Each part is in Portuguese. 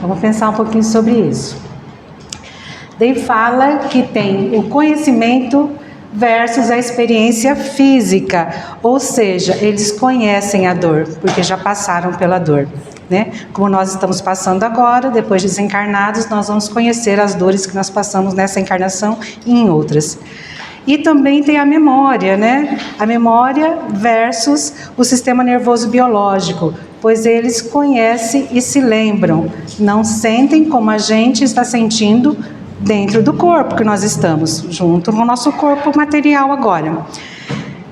Vamos pensar um pouquinho sobre isso. Daí fala que tem o conhecimento versus a experiência física, ou seja, eles conhecem a dor, porque já passaram pela dor, né? Como nós estamos passando agora, depois de desencarnados, nós vamos conhecer as dores que nós passamos nessa encarnação e em outras. E também tem a memória, né? A memória versus o sistema nervoso biológico, pois eles conhecem e se lembram, não sentem como a gente está sentindo dentro do corpo que nós estamos, junto com o nosso corpo material agora.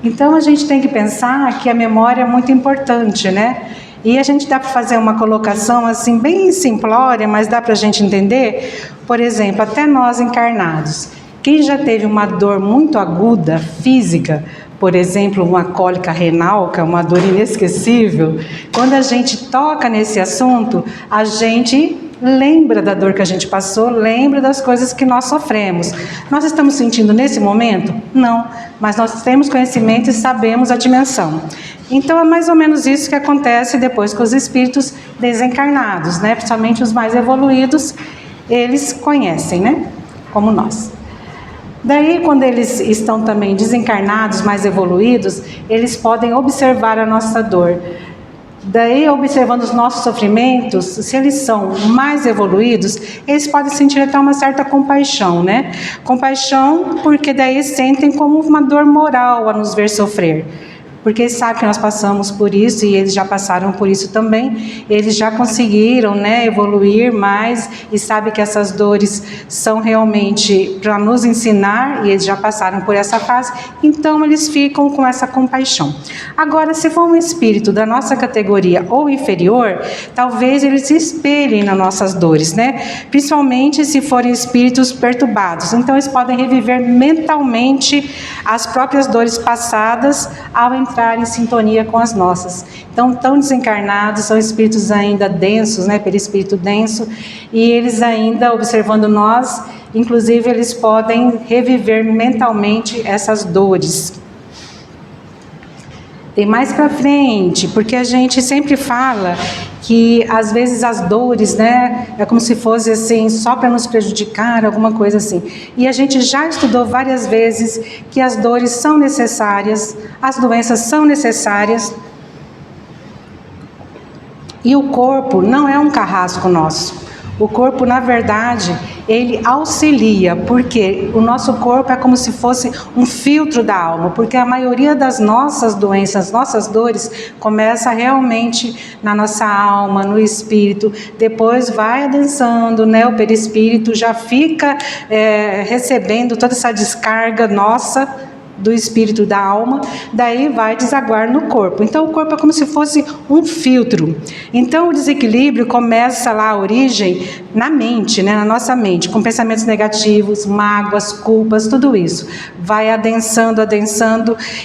Então a gente tem que pensar que a memória é muito importante, né? E a gente dá para fazer uma colocação assim bem simplória, mas dá para a gente entender. Por exemplo, até nós encarnados, quem já teve uma dor muito aguda, física, por exemplo, uma cólica renal, que é uma dor inesquecível, quando a gente toca nesse assunto, a gente lembra da dor que a gente passou, lembra das coisas que nós sofremos. Nós estamos sentindo nesse momento? Não, mas nós temos conhecimento e sabemos a dimensão. Então é mais ou menos isso que acontece depois com os espíritos desencarnados, né? Principalmente os mais evoluídos, eles conhecem, né? Como nós. Daí, quando eles estão também desencarnados, mais evoluídos, eles podem observar a nossa dor. Daí, observando os nossos sofrimentos, se eles são mais evoluídos, eles podem sentir até uma certa compaixão, né? Compaixão porque daí sentem como uma dor moral a nos ver sofrer. Porque eles sabem que nós passamos por isso e eles já passaram por isso também. Eles já conseguiram, né, evoluir mais e sabem que essas dores são realmente para nos ensinar e eles já passaram por essa fase. Então eles ficam com essa compaixão. Agora, se for um espírito da nossa categoria ou inferior, talvez eles se espelhem nas nossas dores, né? Principalmente se forem espíritos perturbados. Então eles podem reviver mentalmente as próprias dores passadas ao entrar em sintonia com as nossas. Então, tão desencarnados, são espíritos ainda densos, né, perispírito denso, e eles ainda observando nós, inclusive eles podem reviver mentalmente essas dores. Tem mais para frente, porque a gente sempre fala que às vezes as dores, né, é como se fosse assim, só para nos prejudicar, alguma coisa assim. E a gente já estudou várias vezes que as dores são necessárias, as doenças são necessárias, e o corpo não é um carrasco nosso. O corpo, na verdade, ele auxilia, porque o nosso corpo é como se fosse um filtro da alma, porque a maioria das nossas doenças, nossas dores, começa realmente na nossa alma, no espírito, depois vai adensando, né? O perispírito já fica recebendo toda essa descarga nossa, do espírito da alma, daí vai desaguar no corpo. Então o corpo é como se fosse um filtro. Então o desequilíbrio começa lá, a origem na mente, né, na nossa mente, com pensamentos negativos, mágoas, culpas, tudo isso. Vai adensando,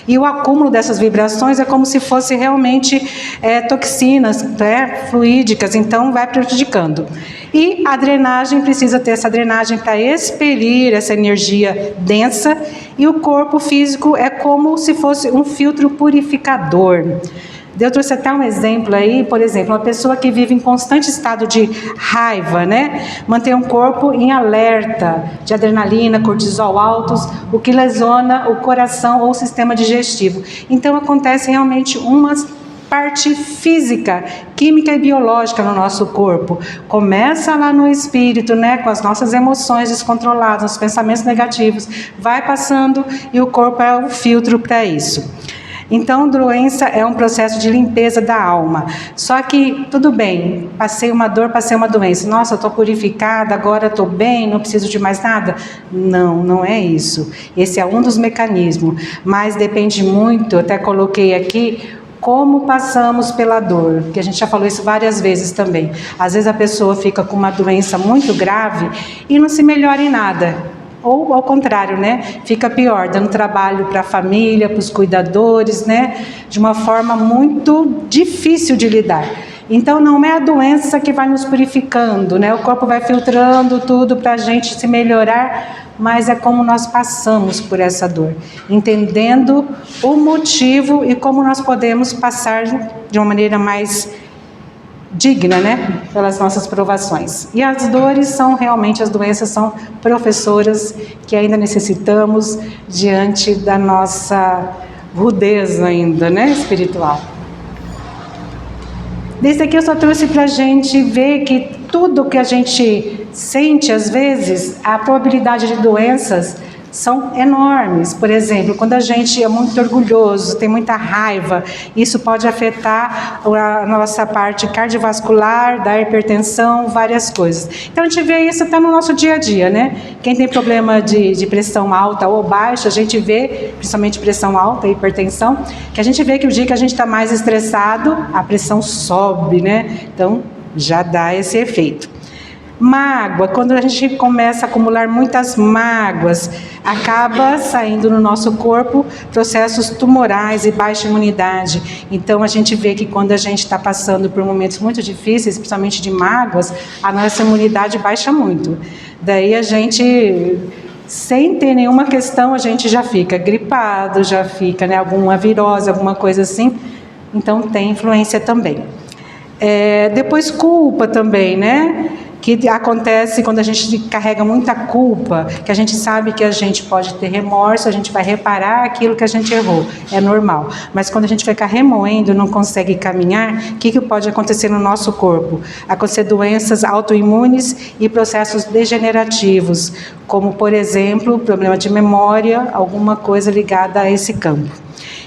e o acúmulo dessas vibrações é como se fosse realmente toxinas, fluídicas, então vai prejudicando. E a drenagem, precisa ter essa drenagem para expelir essa energia densa, e o corpo físico é como se fosse um filtro purificador. Eu trouxe até um exemplo aí, por exemplo, uma pessoa que vive em constante estado de raiva, né? Mantém um corpo em alerta de adrenalina, cortisol altos, o que lesiona o coração ou o sistema digestivo. Então acontece realmente umas parte física, química e biológica no nosso corpo. Começa lá no espírito, né, com as nossas emoções descontroladas, os pensamentos negativos, vai passando e o corpo é o filtro para isso. Então, doença é um processo de limpeza da alma. Só que, tudo bem, passei uma dor, passei uma doença. Nossa, eu estou purificada, agora estou bem, não preciso de mais nada? Não, não é isso. Esse é um dos mecanismos. Mas depende muito, eu até coloquei aqui, como passamos pela dor, que a gente já falou isso várias vezes também. Às vezes a pessoa fica com uma doença muito grave e não se melhora em nada. Ou ao contrário, né? Fica pior, dando trabalho para a família, para os cuidadores, né? De uma forma muito difícil de lidar. Então não é a doença que vai nos purificando, né? O corpo vai filtrando tudo para a gente se melhorar, mas é como nós passamos por essa dor, entendendo o motivo e como nós podemos passar de uma maneira mais digna, né, pelas nossas provações. E as dores são realmente, as doenças são professoras que ainda necessitamos diante da nossa rudeza ainda, né, espiritual. Desde aqui eu só trouxe para a gente ver que tudo que a gente sente, às vezes, a probabilidade de doenças são enormes. Por exemplo, quando a gente é muito orgulhoso, tem muita raiva, isso pode afetar a nossa parte cardiovascular, da hipertensão, várias coisas. Então a gente vê isso até no nosso dia a dia, né? Quem tem problema de pressão alta ou baixa, a gente vê, principalmente pressão alta e hipertensão, que a gente vê que o dia que a gente está mais estressado, a pressão sobe, né? Então já dá esse efeito. Mágoa, quando a gente começa a acumular muitas mágoas, acaba saindo no nosso corpo processos tumorais e baixa imunidade. Então a gente vê que quando a gente está passando por momentos muito difíceis, principalmente de mágoas, a nossa imunidade baixa muito. Daí a gente, sem ter nenhuma questão, a gente já fica gripado, já fica, né, alguma virose, alguma coisa assim. Então tem influência também. Depois culpa também, né? Que acontece quando a gente carrega muita culpa, que a gente sabe que a gente pode ter remorso, a gente vai reparar aquilo que a gente errou, é normal. Mas quando a gente fica remoendo, não consegue caminhar, o que pode acontecer no nosso corpo? Acontecer doenças autoimunes e processos degenerativos, como, por exemplo, problema de memória, alguma coisa ligada a esse campo.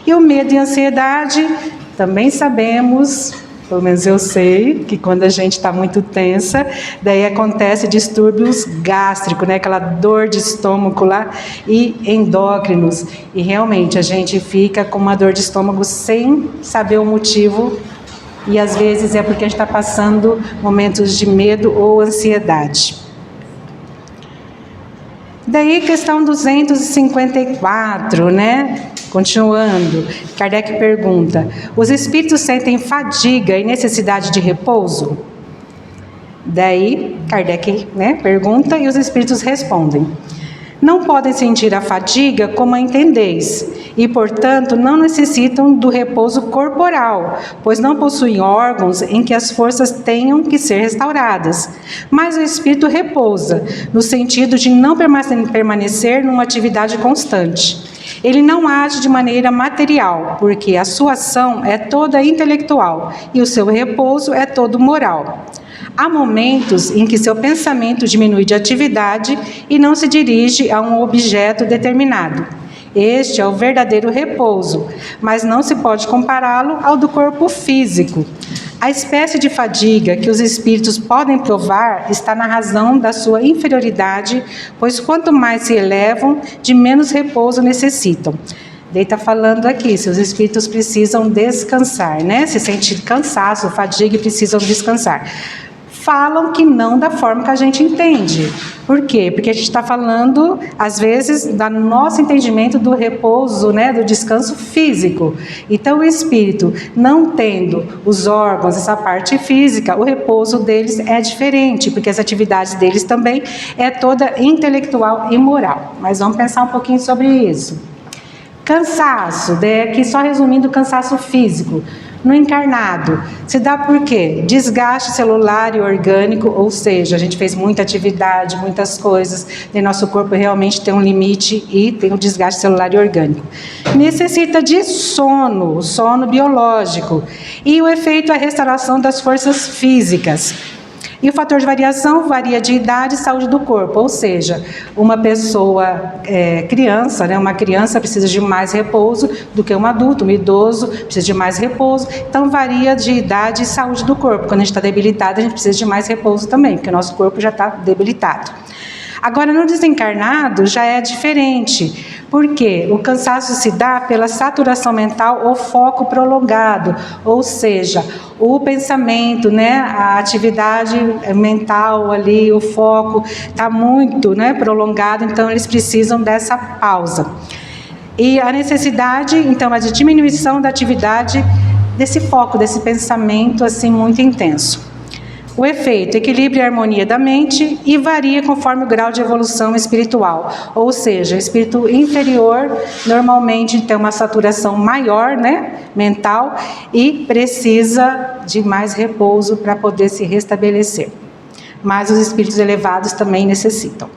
E o medo e a ansiedade, também sabemos, pelo menos eu sei, que quando a gente está muito tensa, daí acontece distúrbios gástricos, né? Aquela dor de estômago lá, e endócrinos. E realmente a gente fica com uma dor de estômago sem saber o motivo, e às vezes é porque a gente está passando momentos de medo ou ansiedade. Daí, questão 254, né? Continuando, Kardec pergunta: os espíritos sentem fadiga e necessidade de repouso? Daí, Kardec, né, pergunta e os espíritos respondem: não podem sentir a fadiga como a entendeis, e, portanto, não necessitam do repouso corporal, pois não possuem órgãos em que as forças tenham que ser restauradas. Mas o espírito repousa, no sentido de não permanecer numa atividade constante. Ele não age de maneira material, porque a sua ação é toda intelectual e o seu repouso é todo moral. Há momentos em que seu pensamento diminui de atividade e não se dirige a um objeto determinado. Este é o verdadeiro repouso, mas não se pode compará-lo ao do corpo físico. A espécie de fadiga que os espíritos podem provar está na razão da sua inferioridade, pois quanto mais se elevam, de menos repouso necessitam. Daí está falando aqui, se os espíritos precisam descansar, né? Se sentem cansaço, fadiga e precisam descansar. Falam que não da forma que a gente entende. Por quê? Porque a gente está falando, às vezes, do nosso entendimento do repouso, né, do descanso físico. Então, o espírito, não tendo os órgãos, essa parte física, o repouso deles é diferente, porque as atividades deles também é toda intelectual e moral. Mas vamos pensar um pouquinho sobre isso. Cansaço, aqui só resumindo o cansaço físico. No encarnado, se dá por quê? Desgaste celular e orgânico, ou seja, a gente fez muita atividade, muitas coisas, e nosso corpo realmente tem um limite e tem um desgaste celular e orgânico. Necessita de sono, sono biológico, e o efeito é a restauração das forças físicas. E o fator de variação varia de idade e saúde do corpo, ou seja, uma pessoa criança, né, uma criança precisa de mais repouso do que um adulto, um idoso precisa de mais repouso, então varia de idade e saúde do corpo. Quando a gente está debilitado, a gente precisa de mais repouso também, porque o nosso corpo já está debilitado. Agora, no desencarnado já é diferente, porque o cansaço se dá pela saturação mental ou foco prolongado, ou seja, o pensamento, né, a atividade mental ali, o foco está muito, né, prolongado, então eles precisam dessa pausa. E a necessidade, então, é de diminuição da atividade desse foco, desse pensamento assim muito intenso. O efeito, equilíbrio e harmonia da mente e varia conforme o grau de evolução espiritual. Ou seja, o espírito inferior normalmente tem uma saturação maior, né, mental, e precisa de mais repouso para poder se restabelecer. Mas os espíritos elevados também necessitam.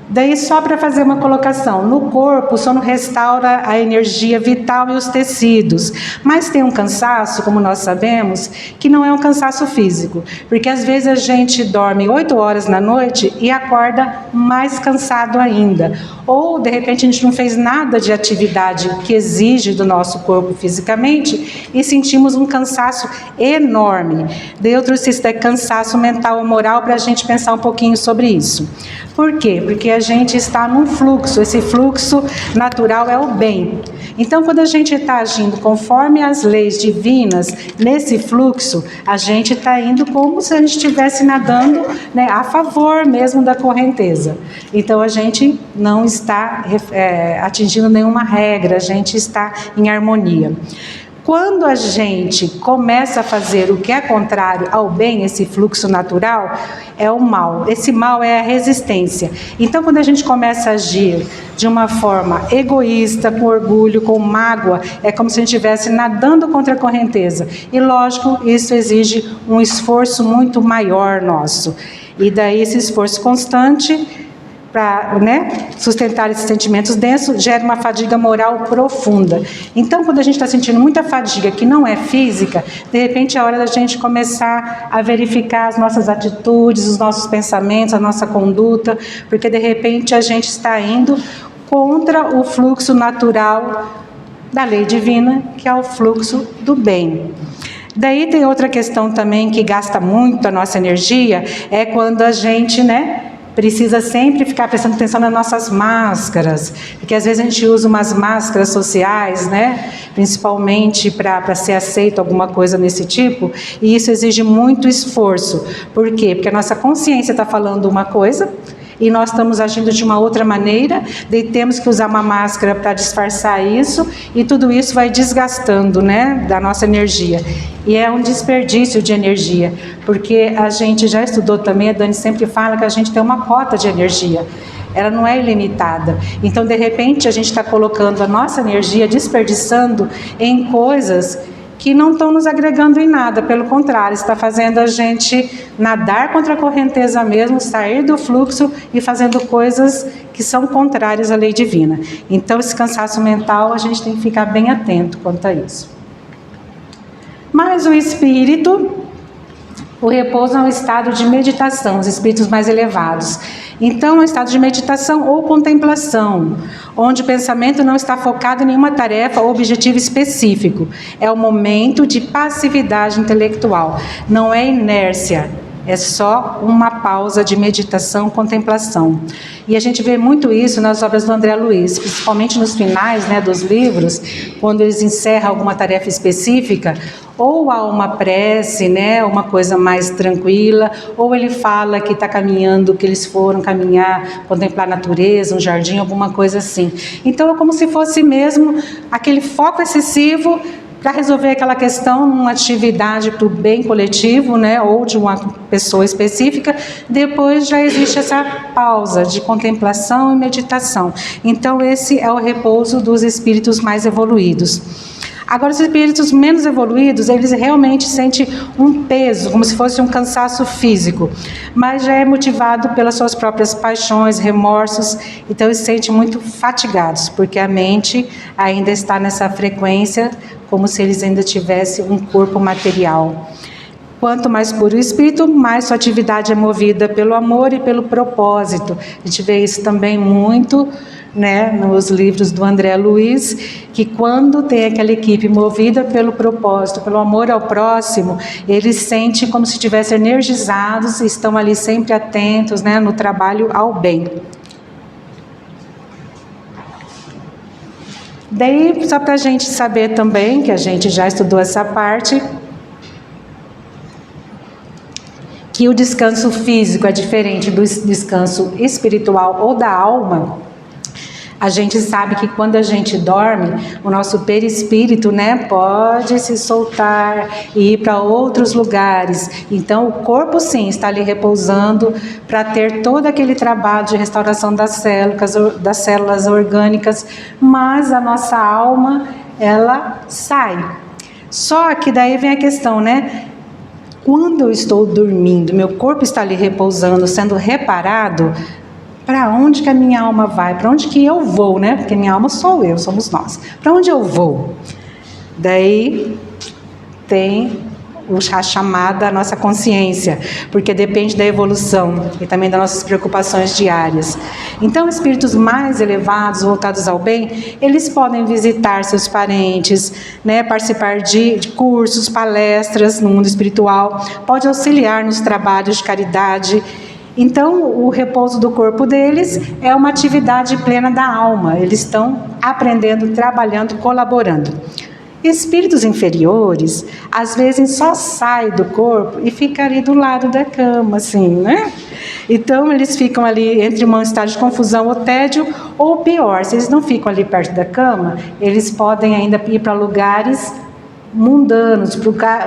Daí, só para fazer uma colocação, no corpo o sono restaura a energia vital e os tecidos, mas tem um cansaço, como nós sabemos, que não é um cansaço físico, porque às vezes a gente dorme 8 horas na noite e acorda mais cansado ainda, ou de repente a gente não fez nada de atividade que exige do nosso corpo fisicamente e sentimos um cansaço enorme. Daí eu trouxe esse cansaço mental ou moral para a gente pensar um pouquinho sobre isso. Por quê? Porque a gente está num fluxo, esse fluxo natural é o bem. Então, quando a gente está agindo conforme as leis divinas, nesse fluxo, a gente está indo como se a gente estivesse nadando, né, a favor mesmo da correnteza. Então, a gente não está atingindo nenhuma regra, a gente está em harmonia. Quando a gente começa a fazer o que é contrário ao bem, esse fluxo natural, é o mal. Esse mal é a resistência. Então, quando a gente começa a agir de uma forma egoísta, com orgulho, com mágoa, é como se a gente estivesse nadando contra a correnteza. E, lógico, isso exige um esforço muito maior nosso. E daí, esse esforço constante para, né, sustentar esses sentimentos densos, gera uma fadiga moral profunda. Então, quando a gente está sentindo muita fadiga que não é física, de repente é a hora da gente começar a verificar as nossas atitudes, os nossos pensamentos, a nossa conduta, porque de repente a gente está indo contra o fluxo natural da lei divina, que é o fluxo do bem. Daí tem outra questão também que gasta muito a nossa energia, é quando a gente, né, precisa sempre ficar prestando atenção nas nossas máscaras, porque às vezes a gente usa umas máscaras sociais, né, principalmente para ser aceito alguma coisa nesse tipo, e isso exige muito esforço. Por quê? Porque a nossa consciência está falando uma coisa, e nós estamos agindo de uma outra maneira, daí temos que usar uma máscara para disfarçar isso, e tudo isso vai desgastando, né, da nossa energia. E é um desperdício de energia, porque a gente já estudou também, a Dani sempre fala que a gente tem uma cota de energia, ela não é ilimitada. Então, de repente, a gente está colocando a nossa energia, desperdiçando em coisas que não estão nos agregando em nada, pelo contrário, está fazendo a gente nadar contra a correnteza mesmo, sair do fluxo e fazendo coisas que são contrárias à lei divina. Então, esse cansaço mental, a gente tem que ficar bem atento quanto a isso. Mas o espírito, o repouso é um estado de meditação, os espíritos mais elevados. Então, é um estado de meditação ou contemplação, onde o pensamento não está focado em nenhuma tarefa ou objetivo específico. É o momento de passividade intelectual, não é inércia, é só uma pausa de meditação, contemplação. E a gente vê muito isso nas obras do André Luiz, principalmente nos finais, né, dos livros, quando eles encerram alguma tarefa específica, ou há uma prece, né, uma coisa mais tranquila, ou ele fala que está caminhando, que eles foram caminhar, contemplar a natureza, um jardim, alguma coisa assim. Então é como se fosse mesmo aquele foco excessivo para resolver aquela questão numa atividade para o bem coletivo, né, ou de uma pessoa específica. Depois já existe essa pausa de contemplação e meditação. Então esse é o repouso dos espíritos mais evoluídos. Agora, os espíritos menos evoluídos, eles realmente sentem um peso, como se fosse um cansaço físico, mas já é motivado pelas suas próprias paixões, remorsos, então eles se sentem muito fatigados, porque a mente ainda está nessa frequência, como se eles ainda tivessem um corpo material. Quanto mais puro o espírito, mais sua atividade é movida pelo amor e pelo propósito. A gente vê isso também muito, né, nos livros do André Luiz, que quando tem aquela equipe movida pelo propósito, pelo amor ao próximo, eles sentem como se estivessem energizados e estão ali sempre atentos, né, no trabalho ao bem. Daí, só para a gente saber também, que a gente já estudou essa parte, que o descanso físico é diferente do descanso espiritual ou da alma. A gente sabe que quando a gente dorme, o nosso perispírito, né, pode se soltar e ir para outros lugares. Então, o corpo, sim, está ali repousando para ter todo aquele trabalho de restauração das células orgânicas, mas a nossa alma, ela sai. Só que daí vem a questão, né? Quando eu estou dormindo, meu corpo está ali repousando, sendo reparado, para onde que a minha alma vai? Para onde que eu vou, né? Porque minha alma sou eu, somos nós. Para onde eu vou? Daí tem a chamada nossa consciência, porque depende da evolução e também das nossas preocupações diárias. Então, espíritos mais elevados, voltados ao bem, eles podem visitar seus parentes, né, participar de cursos, palestras no mundo espiritual, pode auxiliar nos trabalhos de caridade. Então, o repouso do corpo deles é uma atividade plena da alma. Eles estão aprendendo, trabalhando, colaborando. Espíritos inferiores, às vezes só saem do corpo e ficam ali do lado da cama, assim, né? Então, eles ficam ali entre um estado de confusão ou tédio, ou pior, se eles não ficam ali perto da cama, eles podem ainda ir para lugares mundanos,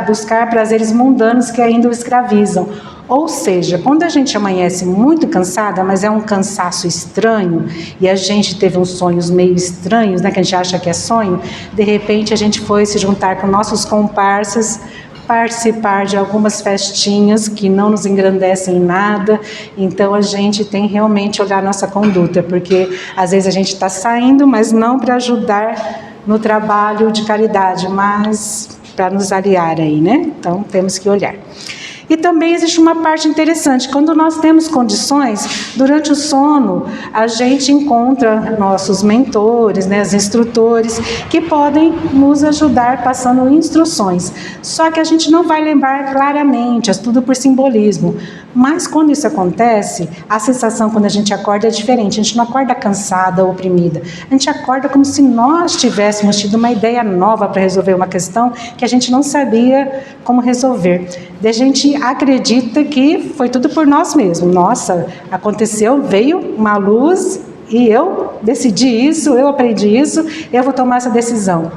buscar prazeres mundanos que ainda o escravizam. Ou seja, quando a gente amanhece muito cansada, mas é um cansaço estranho, e a gente teve uns sonhos meio estranhos, né, que a gente acha que é sonho, de repente a gente foi se juntar com nossos comparsas, participar de algumas festinhas que não nos engrandecem em nada. Então a gente tem realmente olhar nossa conduta, porque às vezes a gente está saindo, mas não para ajudar no trabalho de caridade, mas para nos aliar aí, né? Então temos que olhar. E também existe uma parte interessante, quando nós temos condições, durante o sono, a gente encontra nossos mentores, né, os instrutores, que podem nos ajudar passando instruções. Só que a gente não vai lembrar claramente, é tudo por simbolismo. Mas quando isso acontece, a sensação quando a gente acorda é diferente. A gente não acorda cansada ou oprimida. A gente acorda como se nós tivéssemos tido uma ideia nova para resolver uma questão que a gente não sabia como resolver. E a gente acredita que foi tudo por nós mesmos. Nossa, aconteceu, veio uma luz e eu decidi isso, eu aprendi isso, eu vou tomar essa decisão.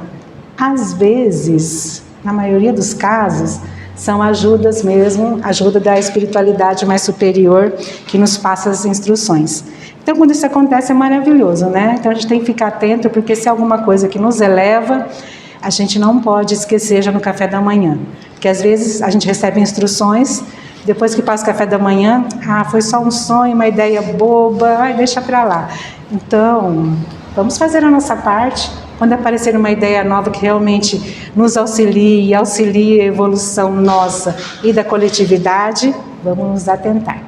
Às vezes, na maioria dos casos, são ajudas mesmo, ajuda da espiritualidade mais superior que nos passa as instruções. Então, quando isso acontece, é maravilhoso, né? Então, a gente tem que ficar atento, porque se é alguma coisa que nos eleva, a gente não pode esquecer já no café da manhã. Porque, às vezes, a gente recebe instruções, depois que passa o café da manhã, foi só um sonho, uma ideia boba, deixa para lá. Então, vamos fazer a nossa parte. Quando aparecer uma ideia nova que realmente nos auxilie e auxilie a evolução nossa e da coletividade, vamos nos atentar.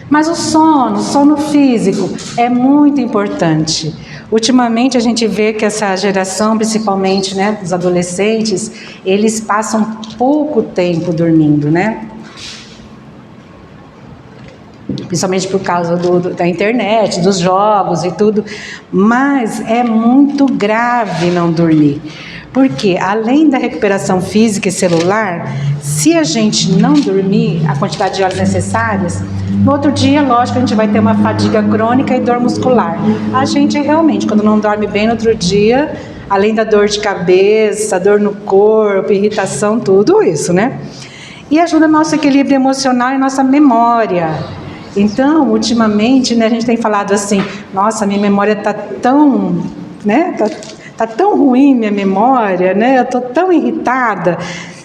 Mas o sono físico é muito importante. Ultimamente a gente vê que essa geração, principalmente, né, dos adolescentes, eles passam pouco tempo dormindo, né? Principalmente por causa da internet, dos jogos e tudo, mas é muito grave não dormir, porque além da recuperação física e celular, se a gente não dormir a quantidade de horas necessárias, no outro dia, lógico, a gente vai ter uma fadiga crônica e dor muscular. A gente realmente, quando não dorme bem no outro dia, além da dor de cabeça, dor no corpo, irritação, tudo isso, né? E ajuda nosso equilíbrio emocional e nossa memória. Então, ultimamente, né, a gente tem falado assim, nossa, minha memória está tão, né, tá tão ruim minha memória, né, eu estou tão irritada.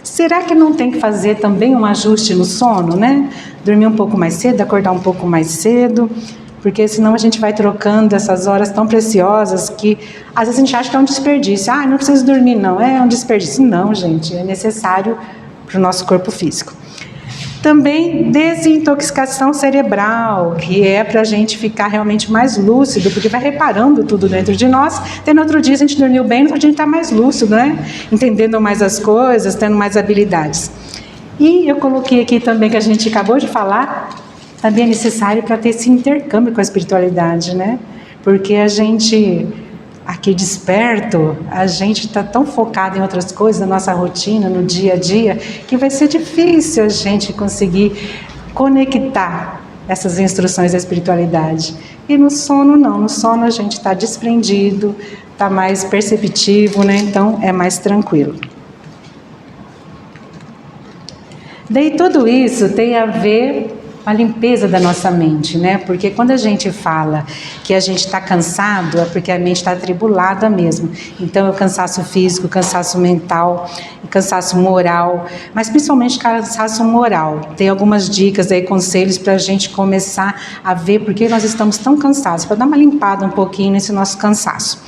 Será que não tem que fazer também um ajuste no sono, né? Dormir um pouco mais cedo, acordar um pouco mais cedo, porque senão a gente vai trocando essas horas tão preciosas que às vezes a gente acha que é um desperdício. Não preciso dormir não, é um desperdício. Não, gente, é necessário para o nosso corpo físico. Também desintoxicação cerebral, que é para a gente ficar realmente mais lúcido, porque vai reparando tudo dentro de nós. Até no outro dia a gente dormiu bem, no outro dia a gente está mais lúcido, né? Entendendo mais as coisas, tendo mais habilidades. E eu coloquei aqui também, que a gente acabou de falar, também é necessário para ter esse intercâmbio com a espiritualidade, né? Porque a gente, aqui desperto, a gente está tão focado em outras coisas, na nossa rotina, no dia a dia, que vai ser difícil a gente conseguir conectar essas instruções da espiritualidade. E no sono não, no sono a gente está desprendido, está mais perceptivo, né? Então é mais tranquilo. Daí tudo isso tem a ver com a limpeza da nossa mente, né? Porque quando a gente fala que a gente está cansado, é porque a mente está atribulada mesmo. Então é o cansaço físico, cansaço mental, cansaço moral, mas principalmente cansaço moral. Tem algumas dicas aí, conselhos para a gente começar a ver por que nós estamos tão cansados, para dar uma limpada um pouquinho nesse nosso cansaço.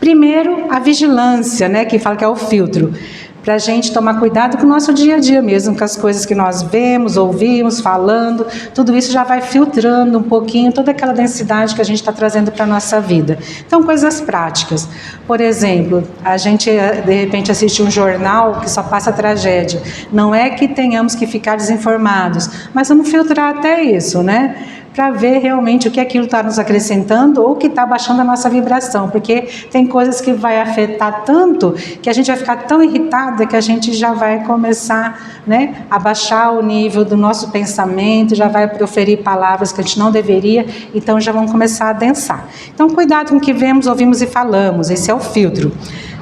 Primeiro, a vigilância, né? Que fala que é o filtro. Para a gente tomar cuidado com o nosso dia a dia mesmo, com as coisas que nós vemos, ouvimos, falando, tudo isso já vai filtrando um pouquinho toda aquela densidade que a gente está trazendo para a nossa vida. Então, coisas práticas. Por exemplo, a gente de repente assiste um jornal que só passa tragédia. Não é que tenhamos que ficar desinformados, mas vamos filtrar até isso, né? Para ver realmente o que aquilo está nos acrescentando ou que está baixando a nossa vibração, porque tem coisas que vai afetar tanto que a gente vai ficar tão irritada que a gente já vai começar, né, a baixar o nível do nosso pensamento, já vai proferir palavras que a gente não deveria, então já vão começar a densar. Então cuidado com o que vemos, ouvimos e falamos, esse é o filtro.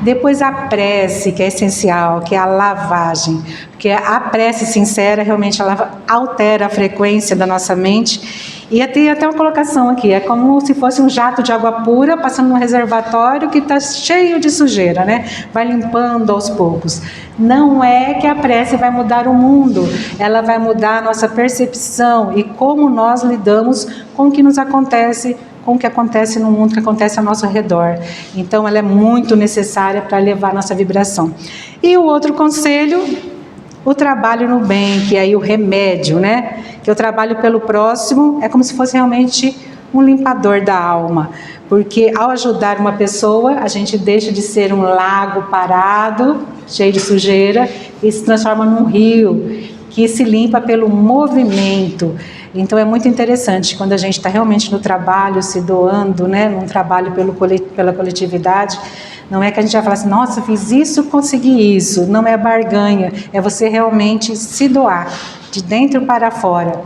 Depois a prece, que é essencial, que é a lavagem, porque a prece sincera realmente ela altera a frequência da nossa mente. E tem até uma colocação aqui, é como se fosse um jato de água pura passando num reservatório que está cheio de sujeira, né? Vai limpando aos poucos. Não é que a prece vai mudar o mundo, ela vai mudar a nossa percepção e como nós lidamos com o que nos acontece, com o que acontece no mundo, que acontece ao nosso redor. Então ela é muito necessária para elevar a nossa vibração. E o outro conselho, o trabalho no bem, que é aí o remédio, né? Que o trabalho pelo próximo é como se fosse realmente um limpador da alma. Porque ao ajudar uma pessoa, a gente deixa de ser um lago parado, cheio de sujeira, e se transforma num rio, que se limpa pelo movimento. Então é muito interessante quando a gente está realmente no trabalho, se doando, né, num trabalho pela coletividade. Não é que a gente vai falar assim, nossa, fiz isso, consegui isso. Não é barganha, é você realmente se doar, de dentro para fora.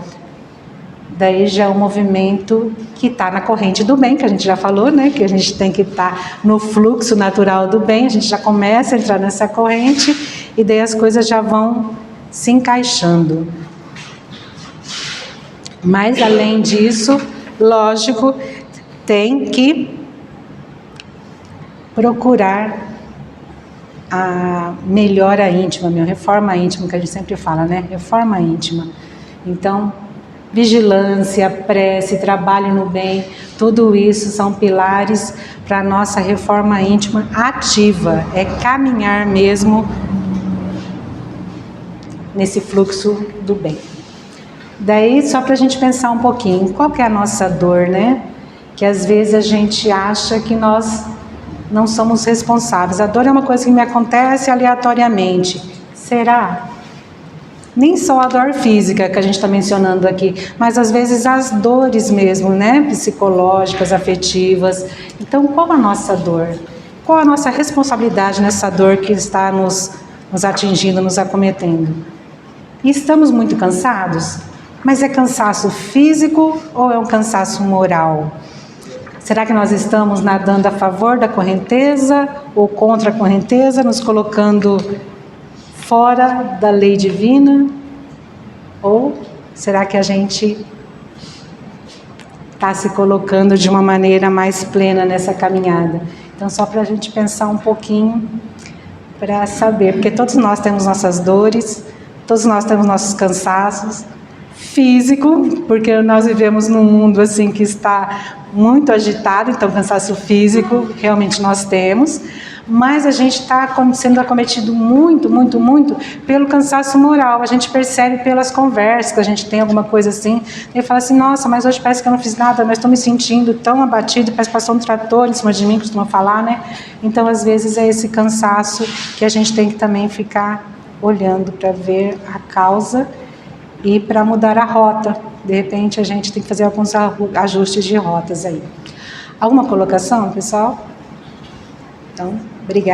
Daí já é um movimento que está na corrente do bem, que a gente já falou, né? Que a gente tem que estar no fluxo natural do bem, a gente já começa a entrar nessa corrente e daí as coisas já vão se encaixando. Mas além disso, lógico, tem que procurar a melhora íntima, reforma íntima, que a gente sempre fala, né? Reforma íntima. Então, vigilância, prece, trabalho no bem, tudo isso são pilares para a nossa reforma íntima ativa. É caminhar mesmo nesse fluxo do bem. Daí, só para a gente pensar um pouquinho, qual que é a nossa dor, né? Que às vezes a gente acha que nós não somos responsáveis. A dor é uma coisa que me acontece aleatoriamente. Será? Nem só a dor física que a gente está mencionando aqui, mas às vezes as dores mesmo, né? Psicológicas, afetivas. Então, qual a nossa dor? Qual a nossa responsabilidade nessa dor que está nos atingindo, nos acometendo? E estamos muito cansados? Mas é cansaço físico ou é um cansaço moral? Será que nós estamos nadando a favor da correnteza ou contra a correnteza, nos colocando fora da lei divina? Ou será que a gente está se colocando de uma maneira mais plena nessa caminhada? Então, só para a gente pensar um pouquinho, para saber, porque todos nós temos nossas dores, todos nós temos nossos cansaços, físico, porque nós vivemos num mundo assim que está muito agitado, então cansaço físico realmente nós temos, mas a gente está sendo acometido muito pelo cansaço moral. A gente percebe pelas conversas que a gente tem alguma coisa assim, e fala assim, nossa, mas hoje parece que eu não fiz nada, mas estou me sentindo tão abatido, parece que passou um trator em cima de mim, costuma falar, né? Então às vezes é esse cansaço que a gente tem que também ficar olhando para ver a causa e para mudar a rota. De repente a gente tem que fazer alguns ajustes de rotas aí. Alguma colocação, pessoal? Então, obrigada.